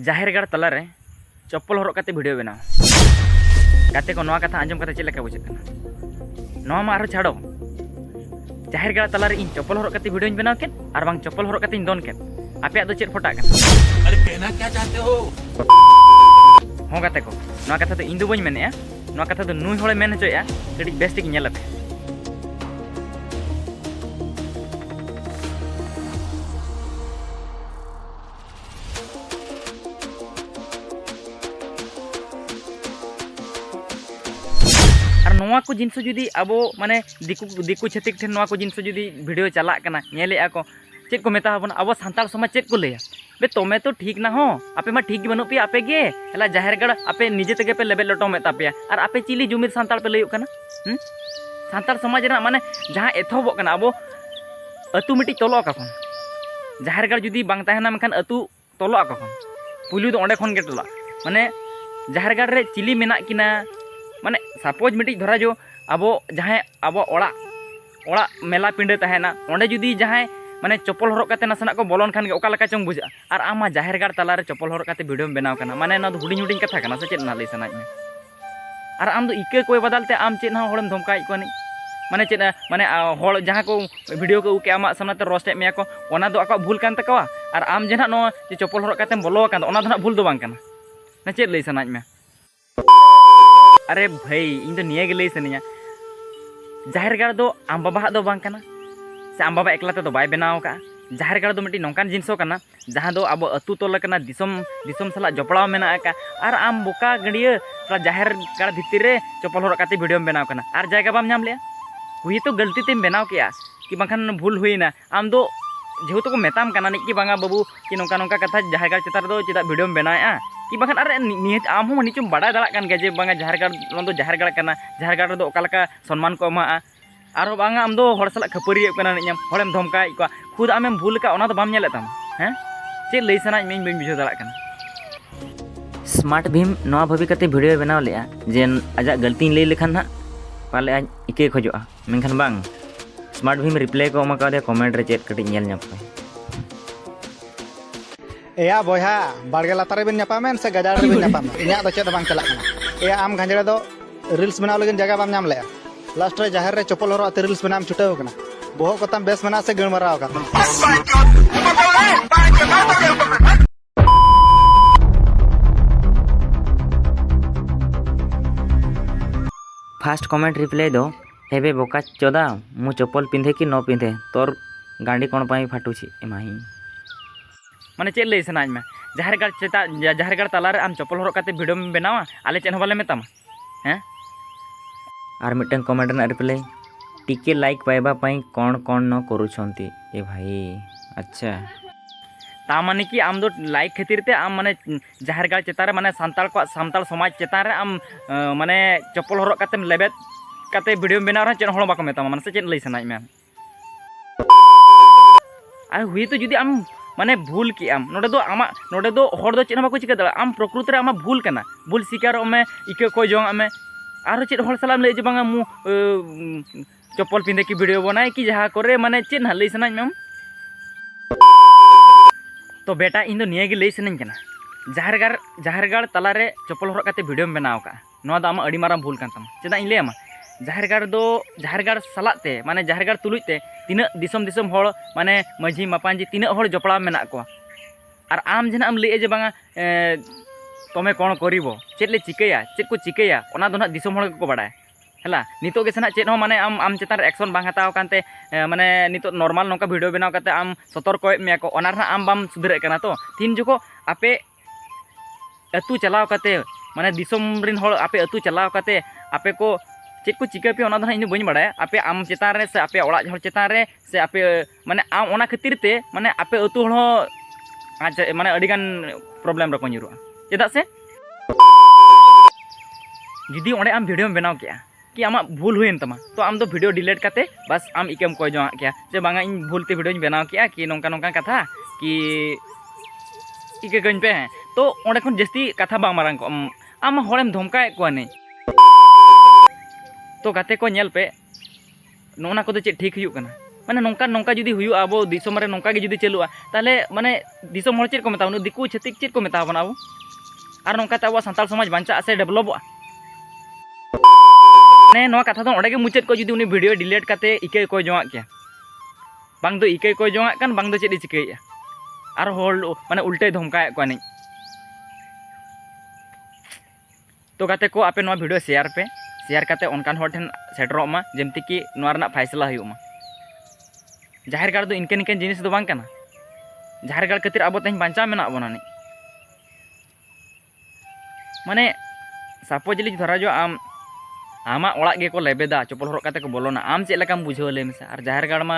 जाहिर गाड़ तलारे चप्पल हरक काते वीडियो बनाओ गाते को नवा कथा आंजम कथा चेक बुझे नवा मा आरो छाड़ो जाहिर गाड़ तलारे इन चप्पल हरक काते वीडियो बनाओ केन और बांग चप्पल हरक काते दोन केन आपे दो चेक फटा अरे कहना क्या चाहते हो हो गाते को नवा कथा तो इन दो बई मेने नवा कथा तो नुई होले मेन होचोया कड़ी बेस्ट की नेलते और नवा को जिनस जुदी अब माने दिकु दिकु छतिक ठेन नवा को जिनस जुदी वीडियो चला कना नेले को चेक को मेता हबन अब सानताल समाज चेक को लैया बे तोमे तो ठीक ना हो आपे मा ठीक बनु पे आपे गे हला जाहिर गड़ आपे निजे तेगे पे लेबे लटो मेता पे और आपे चिली जुमिर सानताल पे लैयो कना सानताल समाज रे माने जहां एथोबो कना अब अतु मिटी तोलो का कोन जाहिर गड़ जुदी बांग ताहेना मखान अतु तोलो का कोन पुलु दो ओंडे खोन गे टोला माने जाहिर गड़ रे चिली मेना किना माने सपोज मिटी धरा जो अब जहाँ अब ओड़ा मेला पिंडे तहना ओंडे जुदी जहाँ माने चप्पल हरक काते नासना को बोलन खान ओका लका चंग बुझा और आमा जाहिर गाड़ तलारे चप्पल हरक काते वीडियो बनाव कना माने ना हुडिंग हुडिंग कथा कना से चेत ना लई सनाई में और आम दो इके कोई बदलते आम चेत ना होड़म धमकाई कोनी माने चेत माने होड़ जहाँ को वीडियो को उके आमा सामने रोस्टे मिया को ओना दो आको भूल कान तकवा और आम जेना नो चप्पल हरक काते बोलो कान ओना दो ना भूल दो बांग कना ना चेत लई सनाई में अरे भाई इन तो निये गे लई सनिया जाहिर गाड़ दो आम बाबा दो बांग कना से आम बाबा एकला तो बाय बनाव का जाहिर गाड़ दो मिट्टी नौकान जिनसो कना जहाँ दो अब अतु तोल कना दिसम दिसम सला जपड़ाव मेना का और आम बोका गड़िया सला जाहिर गाड़ भितर रे चप्पल हरक काते वीडियो बनाव कना और जायगा बाम नाम लिया हुई तो गलती तेम बनाव किया कि बांखान भूल हुईना आम दो जेहेतु को मेताम कना कि बांगा बाबू कि नौका नौका कथा जाहिर गाड़ चेतार दो चेदा वीडियो बनाया कि बांखान अरे निहत आम हो निचुम बड़ा दड़ा कान जे बांगा जाहिर गाड़ दो जाहिर गाड़ कना जाहिर गाड़ दो ओका लका सम्मान को एमा और बांगा आम दो हर साला खपरी कना नियम हरम धमकाई को खुद आमेम भूल का ओना तो बाम नेले तम हैं चे लई सनाई में बइन बुझो दड़ा कना स्मार्ट भीम नवा भाभी कते वीडियो बनाव लेया जे आजा गलती लई लेखन ना पाले आज इके खोजोआ मेनखान बांग स्मार्ट भीम रिप्लाई को एमा का कमेंट रे चेत कटी नेल ᱧᱟᱯ एया बोया बाड़गे लातार बिन ᱧᱟᱯᱟᱢᱮᱱ से गजाड़ रे बिन ᱧᱟᱯᱟᱢ इᱧᱟ दो चेत बांग चला कना एया आम घांजड़ा दो रील्स बनाव लगन जगह बाम नाम लेया लास्ट रे जाहिर रे चप्पल हरक आते रील्स बनाम छुटाव कना बोहो कतम बेस मना से गण मराव का फास्ट कमेंट रिप्लाई दो हेबे बोका चोदा मु चप्पल पिंधे कि न पिंधे तोर गांडी कोन पाई फाटुछि एमाही माने चेत लई सनाई में जाहिर गाड़ चेता जाहिर गाड़ तलारे आम चप्पल हरक काते वीडियो में बनावा आले चेन बाले मेतामा हैं और मिटन कमेंट ना रिप्लाई टिके लाइक पाइबा पाई कौन कौन न करूछंती ए भाई अच्छा ता माने कि आम दो लाइक खातिर ते आम माने जाहिर गाड़ चेतारे माने सानताल समाज चेतारे आम माने चप्पल हरक काते लेबेत काते वीडियो बनाव रे चेन होड़ बाको मेतामा माने से चेन लई सनाई में आ हुई तो जुदी आम माने भूल की आम नोडे दो हर दो चेन बाको चिका दड़ा आम प्रकृति रे आम भूल कना भूल शिकार में इके को जोंग आमे आरो चेत हर सलाम ले जे बांगा मु चप्पल पिंधे की वीडियो बनाए कि जहाँ करे माने चेत ना लई सनाई में तो बेटा इन दो निये गे लई सनाई कना जाहिर गाड़ तलारे चप्पल हरक काते वीडियो बनाव का नोआ दो आमा अड़ी माराम भूल कान तम चेदा इन लेमा जाहिर गाड़ सलाते माने जाहिर गाड़ तुलुजते तिना दिसम दिसम हर माने माझी मापांजी तिना हर जपड़ा मेना को और आम जेना आम लई जे बांगा तोमे कौन करिबो चेत ले चिकैया चेत को चिकैया ओना दो ना दिसम हर को बाडाय हला नितो के सना चेत हो माने आम चेतान एक्शन बांग हताव कानते माने नितो नॉर्मल नोका वीडियो बनाव काते आम सतर्क मेया को ओना रे आम बाम सुधरे कना तो तीन जोको आपे अतु चलाव काते माने दिसम रिन हर आपे अतु चलाव काते आपे को चेत को चिका पे ओना दो इन बइन बाडाय आपे आम चेतान रे से आपे ओड़ा हर चेतान रे से आपे माने आम ओना खातिर ते माने आपे अतु हर अच्छा माने अडिगान प्रॉब्लम रको निरुआ चेदा से जुदी ओंडे आम वीडियो बनाव किया कि आमा भूल हुई तमा तो आम दो वीडियो डिलीट करते बस आम इकेम कोई जो क्या जे बांगा इन भूलते वीडियो बनाव किया कि नौका नौका कथा कि इके गन पे तो ओंडे खन जस्ती कथा बांग मारंग को आम हरेम धमकाए को नहीं तो गाते को नेल पे नोना को चे ठीक हुई माने नौका नौका जुदी हुआ अब दिसोम रे नौका गे जुदी चलुआ ताले माने दिसोम हर चेक को मेता उन दिकु छतिक चेक को मेता बना अब और नौकाते अब सानताल समाज बांचा से डेवलपा माने नोआ कथा दो ओडे गे मुचाद को जुदी उनी वीडियो डिलीट काते इके को जोंगा के बांग दो इके को जोंगा कान बांग दो चेक चिकैया और होल माने उल्टे धमकाए को नहीं तो गाते को आपे नोआ वीडियो शेयर काते उनकान हर ठेन सेटरोमा जेमति कि नोआ रना फैसला हुयुमा जाहिर गाड़ दो इनके इनके जिनिस दो बांग काना जाहिर गाड़ खातिर अब तेज बांचा मेना बना नहीं माने सपोजली धरा जो आम आमा ओड़ा गे को लेबेदा चप्पल हरक काते को बोलोना आम चेद लेकाम बुझाव ले मेसे और जाहिर गाड़ मा